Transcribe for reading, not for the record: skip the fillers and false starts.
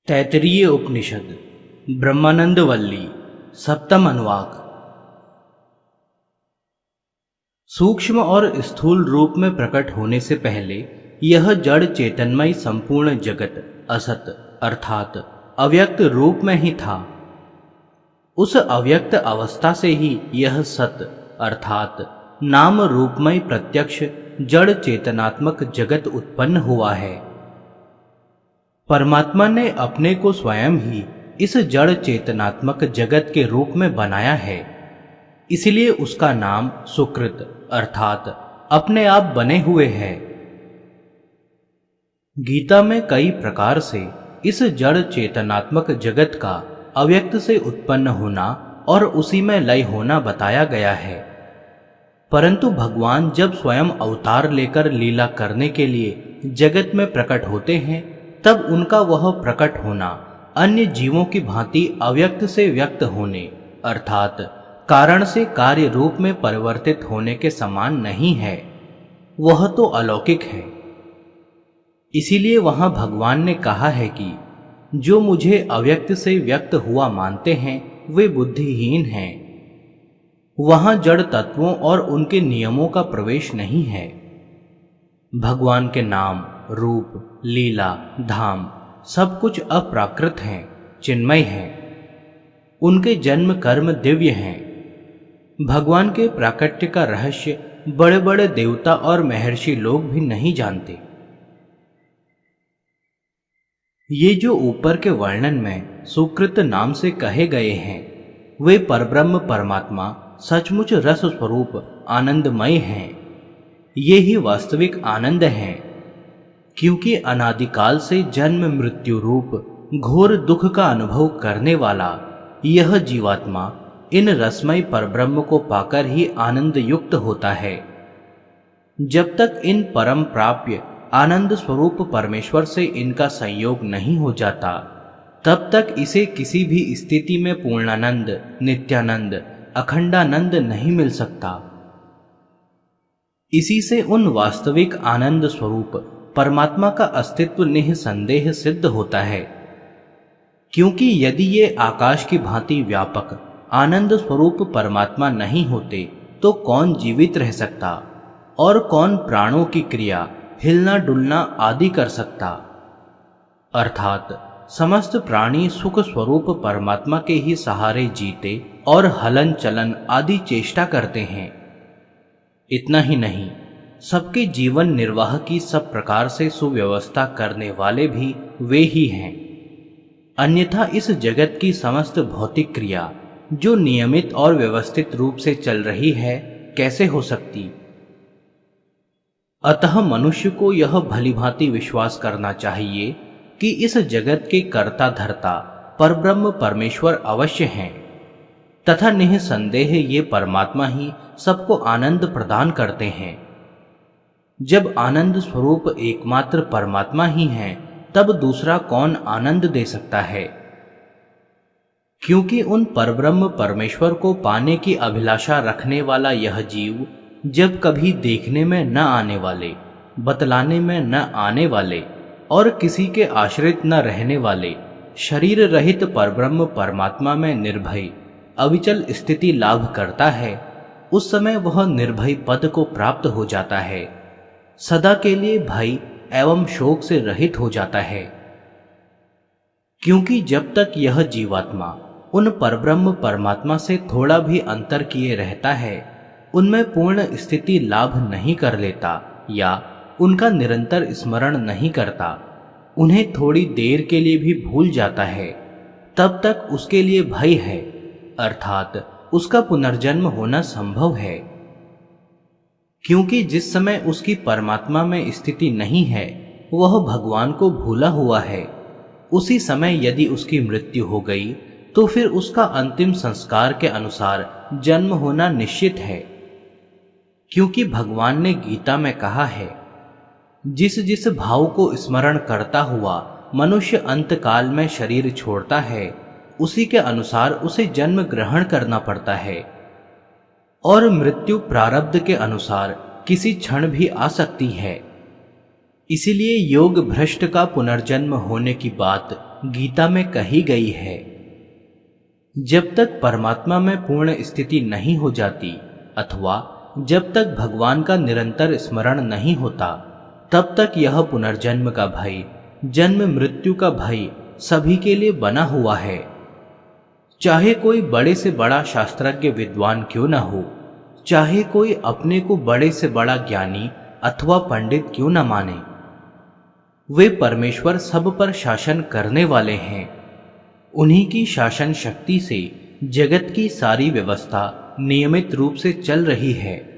तैत्तिरीय उपनिषद ब्रह्मानंद वल्ली सप्तम अनुवाक। सूक्ष्म और स्थूल रूप में प्रकट होने से पहले यह जड़ चेतनमय संपूर्ण जगत असत अर्थात अव्यक्त रूप में ही था। उस अव्यक्त अवस्था से ही यह सत अर्थात नाम रूपमय प्रत्यक्ष जड़ चेतनात्मक जगत उत्पन्न हुआ है। परमात्मा ने अपने को स्वयं ही इस जड़ चेतनात्मक जगत के रूप में बनाया है, इसलिए उसका नाम सुकृत अर्थात अपने आप बने हुए है। गीता में कई प्रकार से इस जड़ चेतनात्मक जगत का अव्यक्त से उत्पन्न होना और उसी में लय होना बताया गया है, परंतु भगवान जब स्वयं अवतार लेकर लीला करने के लिए जगत में प्रकट होते हैं तब उनका वह प्रकट होना अन्य जीवों की भांति अव्यक्त से व्यक्त होने अर्थात कारण से कार्य रूप में परिवर्तित होने के समान नहीं है, वह तो अलौकिक है। इसीलिए वहां भगवान ने कहा है कि जो मुझे अव्यक्त से व्यक्त हुआ मानते हैं वे बुद्धिहीन हैं। वहां जड़ तत्वों और उनके नियमों का प्रवेश नहीं है। भगवान के नाम रूप लीला धाम सब कुछ अप्राकृत हैं, चिन्मय हैं। उनके जन्म कर्म दिव्य हैं। भगवान के प्राकट्य का रहस्य बड़े बड़े देवता और महर्षि लोग भी नहीं जानते। ये जो ऊपर के वर्णन में सुकृत नाम से कहे गए हैं वे परब्रह्म परमात्मा सचमुच रस स्वरूप आनंदमय हैं। ये ही वास्तविक आनंद हैं, क्योंकि अनादिकाल से जन्म मृत्यु रूप घोर दुख का अनुभव करने वाला यह जीवात्मा इन रसमय परब्रह्म को पाकर ही आनंद युक्त होता है। जब तक इन परम प्राप्य आनंद स्वरूप परमेश्वर से इनका संयोग नहीं हो जाता तब तक इसे किसी भी स्थिति में पूर्णानंद नित्यानंद अखंडानंद नहीं मिल सकता। इसी से उन वास्तविक आनंद स्वरूप परमात्मा का अस्तित्व निःसंदेह सिद्ध होता है, क्योंकि यदि ये आकाश की भांति व्यापक आनंद स्वरूप परमात्मा नहीं होते तो कौन जीवित रह सकता और कौन प्राणों की क्रिया हिलना डुलना आदि कर सकता। अर्थात समस्त प्राणी सुख स्वरूप परमात्मा के ही सहारे जीते और हलन चलन आदि चेष्टा करते हैं। इतना ही नहीं, सबके जीवन निर्वाह की सब प्रकार से सुव्यवस्था करने वाले भी वे ही हैं। अन्यथा इस जगत की समस्त भौतिक क्रिया जो नियमित और व्यवस्थित रूप से चल रही है कैसे हो सकती। अतः मनुष्य को यह भलीभांति विश्वास करना चाहिए कि इस जगत के कर्ता धर्ता परब्रह्म परमेश्वर अवश्य हैं तथा निःसंदेह ये परमात्मा ही सबको आनंद प्रदान करते हैं। जब आनंद स्वरूप एकमात्र परमात्मा ही है तब दूसरा कौन आनंद दे सकता है, क्योंकि उन परब्रह्म परमेश्वर को पाने की अभिलाषा रखने वाला यह जीव जब कभी देखने में न आने वाले, बतलाने में न आने वाले और किसी के आश्रित न रहने वाले शरीर रहित परब्रह्म परमात्मा में निर्भय अविचल स्थिति लाभ करता है, उस समय वह निर्भय पद को प्राप्त हो जाता है, सदा के लिए भय एवं शोक से रहित हो जाता है। क्योंकि जब तक यह जीवात्मा उन परब्रह्म परमात्मा से थोड़ा भी अंतर किए रहता है उनमें पूर्ण स्थिति लाभ नहीं कर लेता या उनका निरंतर स्मरण नहीं करता, उन्हें थोड़ी देर के लिए भी भूल जाता है, तब तक उसके लिए भय है अर्थात उसका पुनर्जन्म होना संभव है। क्योंकि जिस समय उसकी परमात्मा में स्थिति नहीं है वह भगवान को भूला हुआ है, उसी समय यदि उसकी मृत्यु हो गई तो फिर उसका अंतिम संस्कार के अनुसार जन्म होना निश्चित है। क्योंकि भगवान ने गीता में कहा है, जिस जिस भाव को स्मरण करता हुआ मनुष्य अंतकाल में शरीर छोड़ता है उसी के अनुसार उसे जन्म ग्रहण करना पड़ता है और मृत्यु प्रारब्ध के अनुसार किसी क्षण भी आ सकती है। इसीलिए योग भ्रष्ट का पुनर्जन्म होने की बात गीता में कही गई है। जब तक परमात्मा में पूर्ण स्थिति नहीं हो जाती अथवा जब तक भगवान का निरंतर स्मरण नहीं होता, तब तक यह पुनर्जन्म का भय, जन्म मृत्यु का भय सभी के लिए बना हुआ है। चाहे कोई बड़े से बड़ा शास्त्रज्ञ विद्वान क्यों न हो, चाहे कोई अपने को बड़े से बड़ा ज्ञानी अथवा पंडित क्यों न माने, वे परमेश्वर सब पर शासन करने वाले हैं। उन्हीं की शासन शक्ति से जगत की सारी व्यवस्था नियमित रूप से चल रही है।